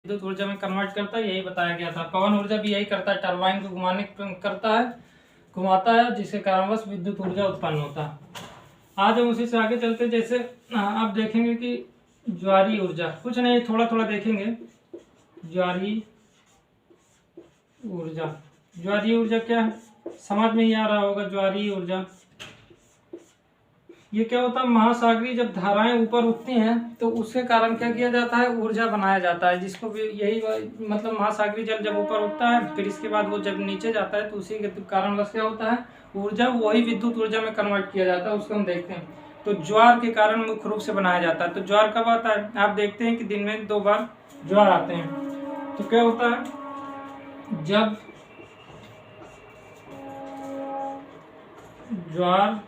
विद्युत ऊर्जा में कन्वर्ट करता है, यही बताया गया था। पवन ऊर्जा भी यही करता है, टरबाइन को घुमाता है, जिसके कारणवश विद्युत ऊर्जा उत्पन्न होता है। आज हम उसी से आगे चलते, जैसे आप देखेंगे कि ज्वारीय ऊर्जा, कुछ नहीं थोड़ा थोड़ा देखेंगे। ज्वारीय ऊर्जा क्या है, समझ में ही आ रहा होगा। ज्वारीय ऊर्जा ये क्या होता है, महासागरीय जब धाराएं ऊपर उठती हैं तो उसके कारण क्या किया जाता है, ऊर्जा बनाया जाता है, जिसको भी यही मतलब महासागरीय जल जब ऊपर उठता है फिर इसके बाद वो जब नीचे जाता है तो उसी के कारणवश क्या होता है, ऊर्जा वही विद्युत ऊर्जा में कन्वर्ट किया जाता है। उसको हम देखते हैं। तो ज्वार के कारण मुख्य रूप से बनाया जाता है। तो ज्वार कब आता है, आप देखते हैं कि दिन में 2 बार ज्वार आते हैं। तो क्या होता है, जब ज्वार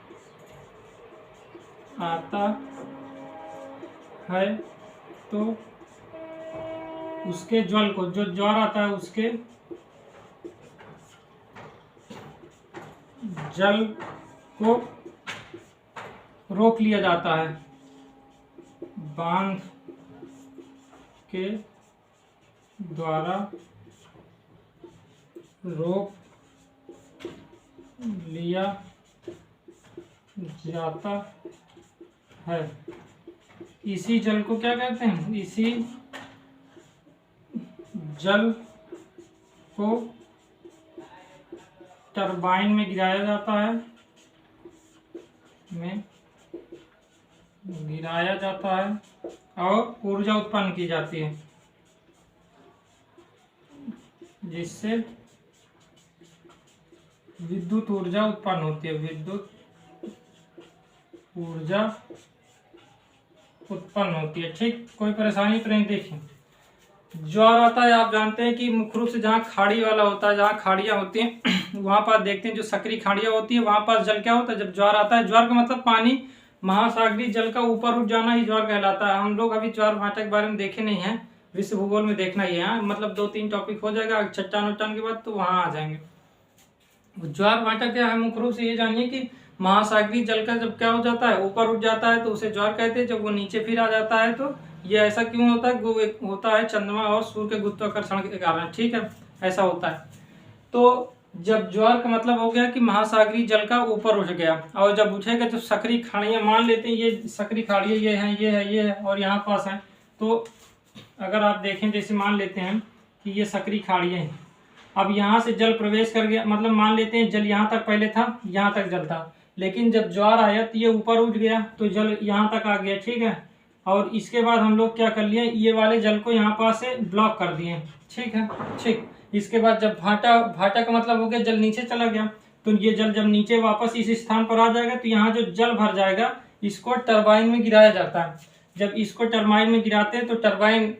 आता है तो उसके ज्वल को, जो ज्वार आता है उसके जल को रोक लिया जाता है, बांध के द्वारा रोक लिया जाता है। इसी जल को क्या कहते हैं, इसी जल को टरबाइन में गिराया जाता है, और ऊर्जा उत्पन्न की जाती है, जिससे विद्युत ऊर्जा उत्पन्न होती है। विद्युत ऊर्जा उत्पन्न होती है। ठीक, कोई परेशानी तो नहीं। देखिए, ज्वार आता है, आप जानते हैं कि मुख्य रूप से जहाँ खाड़ी वाला होता है, जहाँ खाड़ियाँ होती हैं वहाँ पर देखते हैं जो सक्रिय खाड़ियाँ होती है वहाँ पर जल क्या होता है, जब ज्वार आता है, ज्वार का मतलब पानी, महासागरीय जल का ऊपर उठ जाना ही ज्वार कहलाता है। हम लोग अभी ज्वार भाटा के बारे में देखे नहीं है, विश्व भूगोल में देखना ही है, मतलब 2-3 टॉपिक हो जाएगा चट्टान वट्टान के बाद, तो वहाँ आ जाएंगे। ज्वार भाटा क्या है, मुख्य रूप से ये जानिए कि महासागरीय जल का जब क्या हो जाता है, ऊपर उठ जाता है तो उसे ज्वार कहते हैं। जब वो नीचे फिर आ जाता है तो ये ऐसा क्यों होता है, वो एक होता है चंद्रमा और सूर्य के गुरुत्वाकर्षण के कारण। ठीक है, ऐसा होता है। तो जब ज्वार का मतलब हो गया कि महासागरीय जल का ऊपर उठ गया, और जब उठेगा तो सक्रिय खाड़ियाँ, मान लेते हैं ये सक्रिय खाड़ियाँ ये हैं, ये है और यहाँ पास है। तो अगर आप देखें, जैसे मान लेते हैं कि ये सक्रिय खाड़ियाँ हैं, अब यहाँ से जल प्रवेश कर गया, मतलब मान लेते हैं जल यहाँ तक पहले था, यहाँ तक जल था, लेकिन जब ज्वार आया तो ये ऊपर उठ गया तो जल यहाँ तक आ गया। ठीक है, और इसके बाद हम लोग क्या कर लिए, ये वाले जल को यहाँ पास से ब्लॉक कर दिए। ठीक है, ठीक। इसके बाद जब भाटा का मतलब हो गया जल नीचे चला गया, तो ये जल जब नीचे वापस इस स्थान पर आ जाएगा तो यहाँ जो जल भर जाएगा इसको टरबाइन में गिराया जाता है। जब इसको टरबाइन में गिराते हैं तो टरबाइन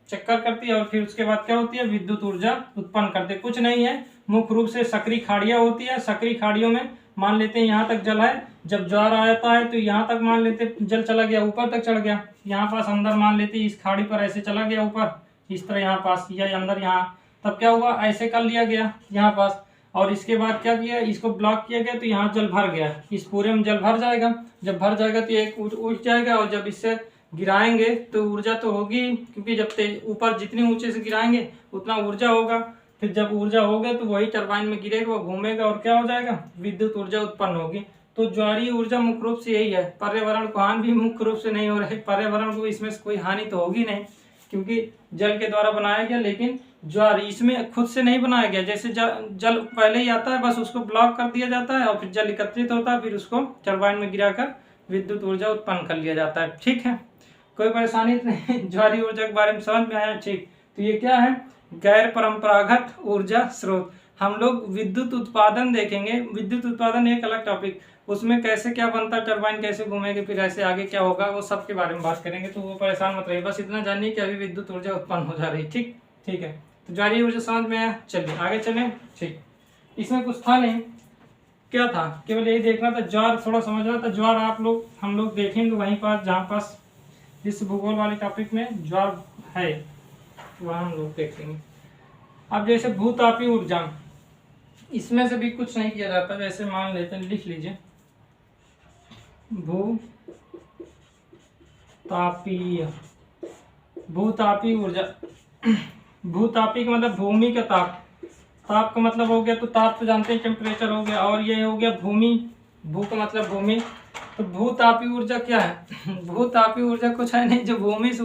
चक्कर करती है और फिर उसके बाद क्या होती है, विद्युत ऊर्जा उत्पन्न करते। कुछ नहीं है, मुख्य रूप से सक्रिय खाड़ियाँ होती है। सक्रिय खाड़ियों में मान लेते हैं यहाँ तक जल है, जब ज्वार आता है तो यहाँ तक मान लेते जल चला गया, ऊपर तक चढ़ गया, यहाँ पास अंदर मान लेते इस खाड़ी पर ऐसे चला गया ऊपर, इस तरह यहाँ पास या अंदर यहाँ, तब क्या हुआ, ऐसे कर लिया गया यहाँ पास, और इसके बाद क्या किया, इसको ब्लॉक किया गया तो यहाँ जल भर गया, इस पूरे में जल भर जाएगा। जब भर जाएगा तो एक उठ जाएगा, और जब इससे गिराएंगे तो ऊर्जा तो होगी, क्योंकि जब ऊपर जितनी ऊंचे से गिराएंगे उतना ऊर्जा होगा। फिर जब ऊर्जा होगा तो वही टरबाइन में गिरेगा, वो घूमेगा और क्या हो जाएगा, विद्युत ऊर्जा उत्पन्न होगी। तो ज्वारीय ऊर्जा मुख्य रूप से यही है। पर्यावरण को हानि भी मुख्य रूप से नहीं हो रही, पर्यावरण को इसमें कोई हानि तो होगी नहीं, क्योंकि जल के द्वारा बनाया गया, लेकिन ज्वार इसमें खुद से नहीं बनाया गया। जैसे जल पहले ही आता है, बस उसको ब्लॉक कर दिया जाता है और फिर जल एकत्रित होता है, फिर उसको टरबाइन में गिराकर विद्युत ऊर्जा उत्पन्न कर लिया जाता है। ठीक है, कोई परेशानी नहीं। ज्वारीय ऊर्जा के बारे में समझ में आया। ठीक, तो ये क्या है, गैर परंपरागत ऊर्जा स्रोत। हम लोग विद्युत उत्पादन देखेंगे, विद्युत उत्पादन एक अलग टॉपिक, उसमें कैसे क्या बनता है, टरबाइन कैसे घूमेगी, फिर ऐसे आगे क्या होगा, वो सब के बारे में बात करेंगे। तो वो परेशान मत रहिए, बस इतना जानिए कि अभी विद्युत ऊर्जा उत्पन्न हो जा रही है। ठीक, ठीक है, तो ज्वारीय ऊर्जा समझ में आया। चलिए आगे चलें। ठीक, इसमें कुछ था नहीं, क्या था, केवल यही देखना था, ज्वार थोड़ा समझना था। ज्वार हम लोग देखेंगे वहीं पास, जहाँ पास विश्व भूगोल वाले टॉपिक में ज्वार है वहाँ हम लोग देखेंगे। अब जैसे भूतापीय ऊर्जा, इसमें से भी कुछ नहीं किया जाता। जैसे मान लेते हैं, लिख लीजिए, भूतापीय ऊर्जा। भूतापी का मतलब भूमि का ताप, ताप का मतलब हो गया, तो ताप तो जानते हैं टेम्परेचर हो गया, और ये हो गया भूमि, भू का मतलब भूमि। तो भूतापी ऊर्जा क्या है? भूतापी ऊर्जा कुछ है नहीं, जो भूमि से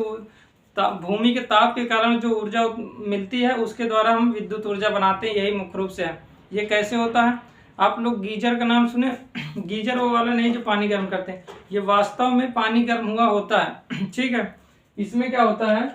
भूमि के ताप के कारण जो ऊर्जा मिलती है उसके द्वारा हम विद्युत ऊर्जा बनाते हैं, यही मुख्य रूप से है। ये कैसे होता है? आप लोग गीजर का नाम सुने? गीजर वो वाला नहीं जो पानी गर्म करते हैं, ये वास्तव में पानी गर्म हुआ होता है। ठीक है, इसमें क्या होता है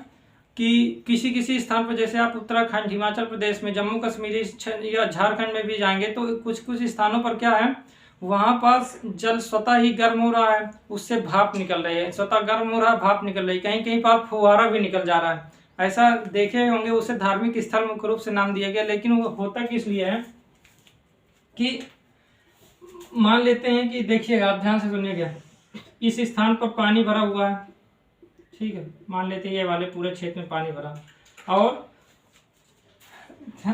कि किसी किसी स्थान पर, जैसे आप उत्तराखंड, हिमाचल प्रदेश में, जम्मू कश्मीर या झारखंड में भी जाएंगे तो कुछ कुछ स्थानों पर क्या है, वहां पास जल स्वतः ही गर्म हो रहा है, उससे भाप निकल रही है, स्वतः गर्म हो रहा है, भाप निकल रही है, कहीं कहीं पर फुहारा भी निकल जा रहा है। ऐसा देखे होंगे, उसे धार्मिक स्थल मुख्य रूप से नाम दिया गया। लेकिन वो होता किस लिए है कि मान लेते हैं कि, देखिएगा आप ध्यान से सुनिएगा, इस स्थान पर पानी भरा हुआ है, ठीक है, मान लेते हैं ये वाले पूरे क्षेत्र में पानी भरा, और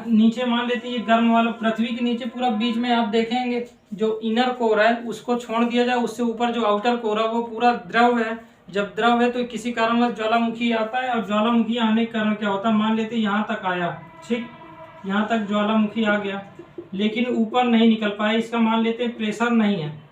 नीचे मान लेते हैं ये गर्म वाला, पृथ्वी के नीचे पूरा बीच में आप देखेंगे जो इनर कोर है उसको छोड़ दिया जाए, उससे ऊपर जो आउटर कोर है वो पूरा द्रव है। जब द्रव है तो किसी कारणवश ज्वालामुखी आता है, और ज्वालामुखी आने के कारण क्या होता है, मान लेते हैं यहाँ तक आया, ठीक, यहाँ तक ज्वालामुखी आ गया, लेकिन ऊपर नहीं निकल पाया, इसका मान लेते हैं प्रेशर नहीं है।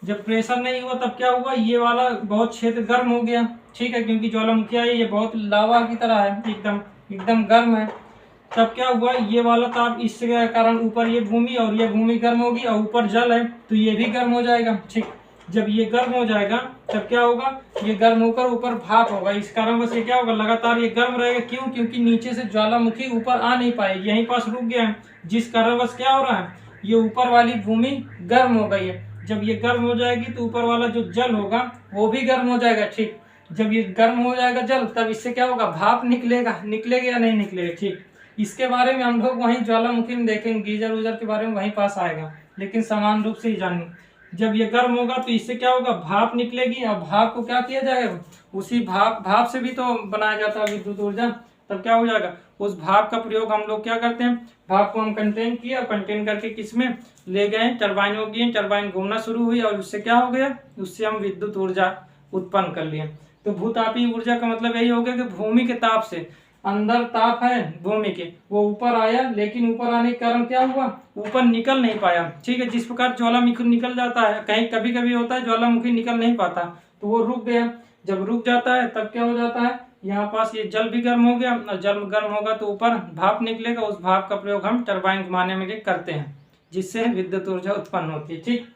जब प्रेशर नहीं हुआ तब क्या हुआ, ये वाला बहुत क्षेत्र गर्म हो गया, ठीक है, क्योंकि ज्वालामुखी आई, ये बहुत लावा की तरह है, एकदम एकदम गर्म है। तब क्या हुआ, ये वाला ताप इसके कारण ऊपर ये भूमि, और ये भूमि गर्म होगी, और ऊपर जल है तो ये भी गर्म हो जाएगा, ठीक। जब ये गर्म हो जाएगा तब क्या होगा, ये गर्म होकर ऊपर भाप होगा, इस कारण बस ये क्या होगा, लगातार ये गर्म रहेगा। क्यों? क्योंकि नीचे से ज्वालामुखी ऊपर आ नहीं पाएगी, यहीं पास रुक गया है, जिस कारण बस क्या हो रहा है, ये ऊपर वाली भूमि गर्म हो गई है। जब ये गर्म हो जाएगी तो ऊपर वाला जो जल होगा वो भी गर्म हो जाएगा, ठीक। जब ये गर्म हो जाएगा जल, तब इससे क्या होगा, भाप निकलेगा, निकलेगा या नहीं निकलेगा, ठीक। इसके बारे में हम लोग वहीं ज्वालामुखी में देखेंगे, गीजर उजर के बारे में वहीं पास आएगा, लेकिन समान रूप से ही जानेंगे। जब ये गर्म होगा तो इससे क्या होगा, भाप निकलेगी, और भाप को क्या किया जाएगा, उसी भाप से भी तो बनाया जाता है विद्युत ऊर्जा। तब क्या हो जाएगा, उस भाप का प्रयोग हम लोग क्या करते हैं, भाप को हम कंटेन किया, कंटेन करके किसमें ले गए, टरबाइन हो गई, टरबाइन घूमना शुरू हुई, और उससे क्या हो गया, उससे हम विद्युत ऊर्जा उत्पन्न कर लिए। तो भूतापीय ऊर्जा का मतलब यही हो गया कि भूमि के ताप से, अंदर ताप है भूमि के, वो ऊपर आया, लेकिन ऊपर आने के कारण क्या हुआ, ऊपर निकल नहीं पाया, ठीक है। जिस प्रकार ज्वालामुखी निकल जाता है, कहीं कभी कभी होता है ज्वालामुखी निकल नहीं पाता तो वो रुक गया, जब रुक जाता है तब क्या हो जाता है, यहाँ पास ये जल भी गर्म हो गया, और जल गर्म होगा तो ऊपर भाप निकलेगा, उस भाप का प्रयोग हम टरबाइन घुमाने में करते हैं, जिससे विद्युत ऊर्जा उत्पन्न होती है, ठीक।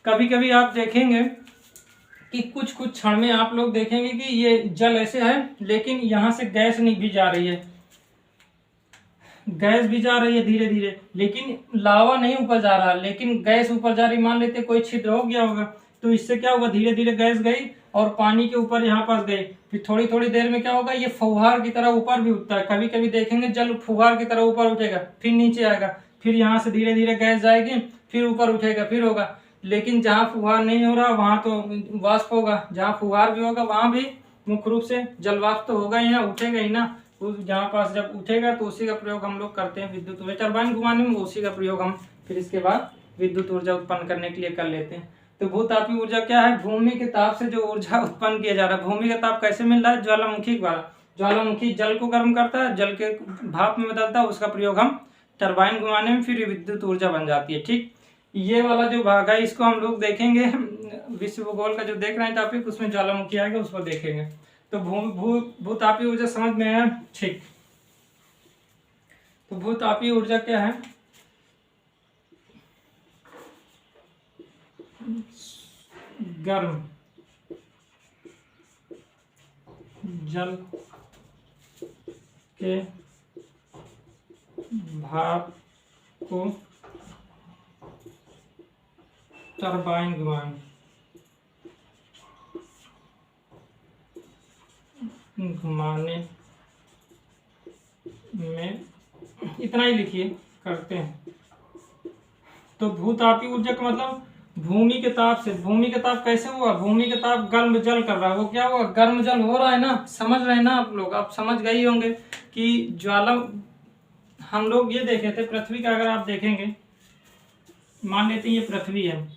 कभी कभी आप देखेंगे कि कुछ कुछ क्षण में आप लोग देखेंगे कि ये जल ऐसे है, लेकिन यहाँ से गैस नहीं भी जा रही है, गैस भी जा रही है धीरे धीरे, लेकिन लावा नहीं ऊपर जा रहा, लेकिन गैस ऊपर जा रही। मान लेते कोई छिद्र हो गया होगा, तो इससे क्या होगा, धीरे धीरे गैस गई और पानी के ऊपर यहाँ पास गई, फिर थोड़ी थोड़ी देर में क्या होगा, ये फुहार की तरह ऊपर भी उठता है। कभी कभी देखेंगे जल फुहार की तरह ऊपर उठेगा, फिर नीचे आएगा, फिर यहाँ से धीरे धीरे गैस जाएगी, फिर ऊपर उठेगा, फिर होगा। लेकिन जहाँ फुहार नहीं हो रहा वहां तो वाष्प होगा, जहाँ फुहार भी होगा वहां भी मुख्य रूप से जल वाष्प तो होगा ही ना, उठेगा ही ना। उस जहाँ पास जब उठेगा तो उसी का प्रयोग हम लोग करते हैं विद्युत ऊर्जा टरबाइन घुमाने में, उसी का प्रयोग हम फिर इसके बाद विद्युत ऊर्जा उत्पन्न करने के लिए कर लेते हैं। तो भूतापीय ऊर्जा क्या है, भूमि के ताप से जो ऊर्जा उत्पन्न किया जा रहा है। भूमि का ताप कैसे मिल रहा है, ज्वालामुखी के द्वारा। ज्वालामुखी जल को गर्म करता है, जल के भाप में बदलता है, उसका प्रयोग हम टरबाइन घुमाने में, फिर विद्युत ऊर्जा बन जाती है, ठीक। ये वाला जो भाग है इसको हम लोग देखेंगे विश्व भूगोल का जो देख रहे हैं टॉपिक, उसमें ज्वालामुखी आएगा, उसको देखेंगे। तो भूतापीय ऊर्जा समझ में आया, ठीक। तो भूतापीय ऊर्जा क्या है, गर्म जल के भाप को टरबाइन घुमाने में, इतना ही लिखिए, करते हैं। तो भूतापीय ऊर्जा का मतलब भूमि के ताप से। भूमि का ताप कैसे हुआ, भूमि का ताप गर्म जल कर रहा है, वो क्या हुआ, गर्म जल हो रहा है ना, समझ रहे हैं ना आप लोग, आप समझ गए होंगे कि ज्वाला, हम लोग ये देखे थे पृथ्वी का, अगर आप देखेंगे, मान लेते हैं ये पृथ्वी है,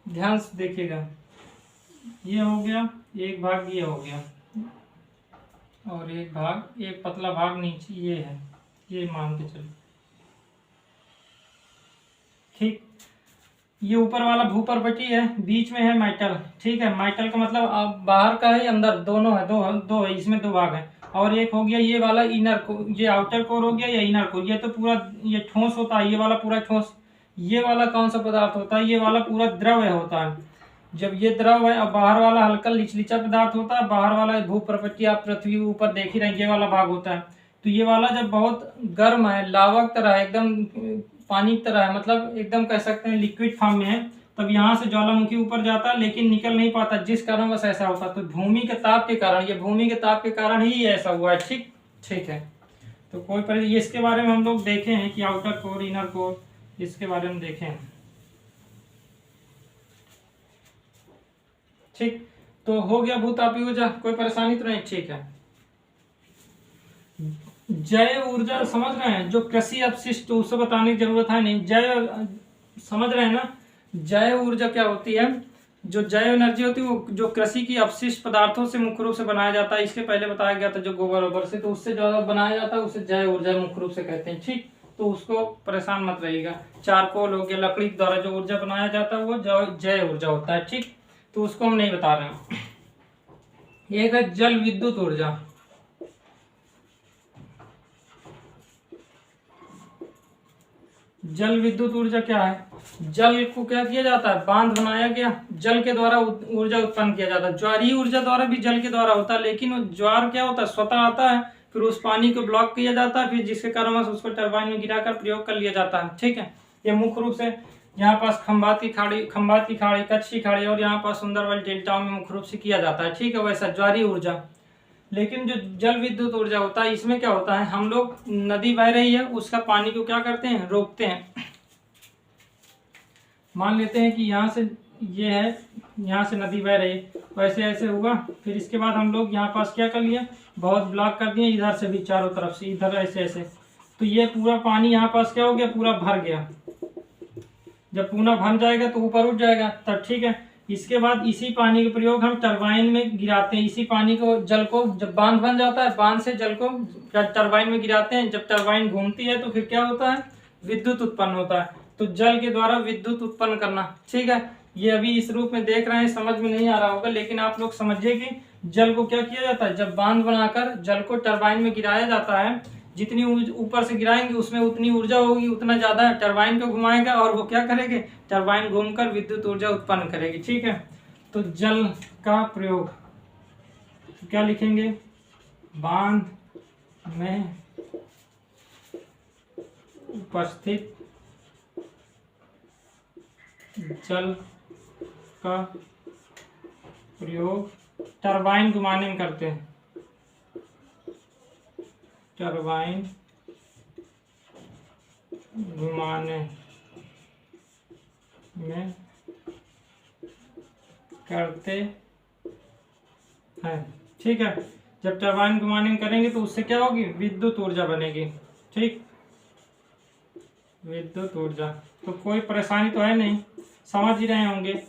ध्यान से देखिएगा, ये हो गया एक भाग, ये हो गया, और एक भाग, एक पतला भाग नीचे ये है, ये मान के चलो। ठीक, ये ऊपर वाला भूपर्वतीय है, बीच में है मेटल। ठीक है, मेटल का मतलब आप बाहर का है अंदर, दोनों है, दो है, इसमें दो भाग है। और एक हो गया ये वाला इनर कोर, ये आउटर कोर हो गया या इनर कोर। ये तो पूरा ये ठोस होता है, ये वाला पूरा ठोस। ये वाला कौन सा पदार्थ होता है? ये वाला पूरा द्रव होता है। जब ये द्रव है, अब बाहर वाला हल्का लिचलिचा पदार्थ होता है। बाहर वाला भूप्रपंची, आप पृथ्वी ऊपर देख ही रहे हैं, ये वाला भाग होता है। तो ये वाला जब बहुत गर्म है, लावा की तरह है, एकदम पानी की तरह है, मतलब एकदम कह सकते हैं लिक्विड फॉर्म में है, तब यहाँ से ज्वालामुखी ऊपर जाता है लेकिन निकल नहीं पाता, जिस कारण बस ऐसा होता है। तो भूमि के ताप के कारण, ये भूमि के ताप के कारण ही ऐसा हुआ है। ठीक, ठीक है। तो कोई पर ये इसके बारे में हम लोग देखे हैं कि आउटर कोर, इनर कोर, इसके बारे में देखे हैं। ठीक, तो हो गया भूतापी ऊर्जा, कोई परेशानी तो नहीं? ठीक है। जैव ऊर्जा समझ रहे हैं, जो कृषि अपशिष्ट, उससे बताने की जरूरत है नहीं। जैव समझ रहे हैं ना? जैव ऊर्जा क्या होती है? जो जैव एनर्जी होती है वो जो कृषि की अपशिष्ट पदार्थों से मुख्य रूप से बनाया जाता है। इसके पहले बताया गया था जो गोबर वोबर से, तो उससे ज्यादा बनाया जाता है, उसे जैव ऊर्जा मुख्य रूप से कहते हैं। ठीक, तो उसको परेशान मत रहिएगा। चारकोल हो गया, लकड़ी द्वारा जो ऊर्जा बनाया जाता है वो जैव ऊर्जा होता है। ठीक, तो उसको हम नहीं बता रहे हैं। एक है जल विद्युत ऊर्जा। जल विद्युत ऊर्जा क्या है? जल को क्या किया जाता है? बांध बनाया गया, जल के द्वारा ऊर्जा उत्पन्न किया जाता है। ज्वारीय ऊर्जा द्वारा भी जल के द्वारा होता है, लेकिन वो ज्वार क्या होता है? स्वतः आता है, फिर उस पानी को ब्लॉक किया जाता है, फिर जिसके कारण उसको टरबाइन में गिराकर प्रयोग कर लिया जाता है। ठीक है, ये मुख्य रूप से यहाँ पास खंभात की खाड़ी, कच्छ की खाड़ी और यहाँ पास सुंदरबन डेल्टाओं में मुख्य रूप से किया जाता है। ठीक है, वैसा ज्वारीय ऊर्जा। लेकिन जो जल विद्युत ऊर्जा होता है, इसमें क्या होता है? हम लोग नदी बह रही है, उसका पानी को क्या करते हैं? रोकते हैं। मान लेते हैं कि यहाँ से ये है, यहाँ से नदी बह रही है, वैसे ऐसे हुआ, फिर इसके बाद हम लोग यहाँ पास क्या कर लिया? बहुत ब्लॉक कर दिए, इधर से भी चारों तरफ से, इधर ऐसे ऐसे, तो ये पूरा पानी यहाँ पास क्या हो गया? पूरा भर गया। जब पूरा भर जाएगा तो ऊपर उठ जाएगा, तब ठीक है। इसके बाद इसी पानी का प्रयोग हम टरबाइन में गिराते हैं। इसी पानी को, जल को, जब बांध बन जाता है, बांध से जल को टरबाइन में गिराते हैं। जब टरबाइन घूमती है तो फिर क्या होता है? विद्युत उत्पन्न होता है। तो जल के द्वारा विद्युत उत्पन्न करना। ठीक है, ये अभी इस रूप में देख रहे हैं, समझ में नहीं आ रहा होगा, लेकिन आप लोग समझिए कि जल को क्या किया जाता है? जब बांध बनाकर जल को टरबाइन में गिराया जाता है, जितनी ऊपर से गिराएंगे उसमें उतनी ऊर्जा होगी, उतना ज्यादा टरबाइन को घुमाएगा और वो क्या करेंगे? टरबाइन घूमकर विद्युत ऊर्जा उत्पन्न करेगी। ठीक है, तो जल का प्रयोग तो क्या लिखेंगे? बांध में उपस्थित जल का प्रयोग टरबाइन घुमाने में करते हैं। टरबाइन घुमाने में करते हैं। ठीक है, जब टरबाइन घुमाने में करेंगे तो उससे क्या होगी? विद्युत ऊर्जा बनेगी। ठीक, विद्युत ऊर्जा। तो कोई परेशानी तो है नहीं, समझ ही रहे होंगे,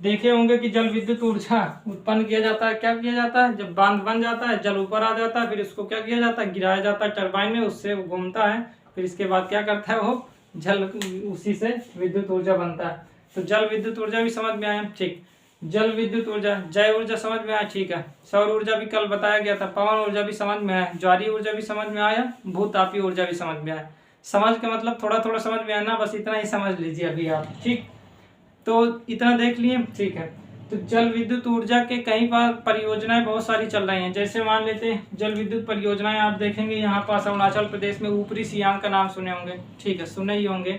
देखे होंगे कि जल विद्युत ऊर्जा उत्पन्न किया जाता है। क्या किया जाता है? जब बांध बन जाता है, जल ऊपर आ जाता है, फिर इसको क्या किया जाता है? गिराया जाता है टरबाइन में, उससे वो घूमता है, फिर इसके बाद क्या करता है? वो जल, उसी से विद्युत ऊर्जा बनता है। तो जल विद्युत ऊर्जा भी समझ में आया। ठीक, जल विद्युत ऊर्जा, जैव ऊर्जा समझ में आया। ठीक है, सौर ऊर्जा भी कल बताया गया था, पवन ऊर्जा भी समझ में आया, ज्वारीय ऊर्जा भी समझ में आया, भूतापीय ऊर्जा भी समझ में आया। समझ के मतलब थोड़ा थोड़ा समझ में आना, बस इतना ही समझ लीजिए अभी आप। ठीक, तो इतना देख लिए। ठीक है, तो जल विद्युत ऊर्जा के कई बार परियोजनाएं बहुत सारी चल रही हैं। जैसे मान लेते हैं जल विद्युत परियोजनाएं, आप देखेंगे यहाँ पास अरुणाचल प्रदेश में ऊपरी सियांग का नाम सुने होंगे। ठीक है, सुने ही होंगे।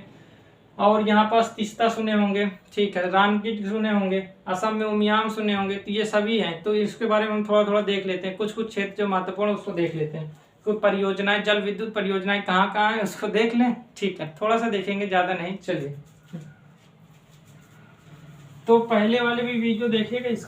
और यहाँ पास तीस्ता सुने होंगे। ठीक है, रानकीट सुने होंगे, असम में उमियाम सुने होंगे। तो ये सभी हैं, तो इसके बारे में हम थोड़ा थोड़ा देख लेते हैं। कुछ कुछ क्षेत्र जो महत्वपूर्ण उसको देख लेते हैं। कोई परियोजनाएं, जल विद्युत परियोजनाएं कहाँ कहाँ है उसको देख लें। ठीक है, थोड़ा सा देखेंगे, ज्यादा नहीं। चलिए, तो पहले वाले भी वीडियो देखिएगा।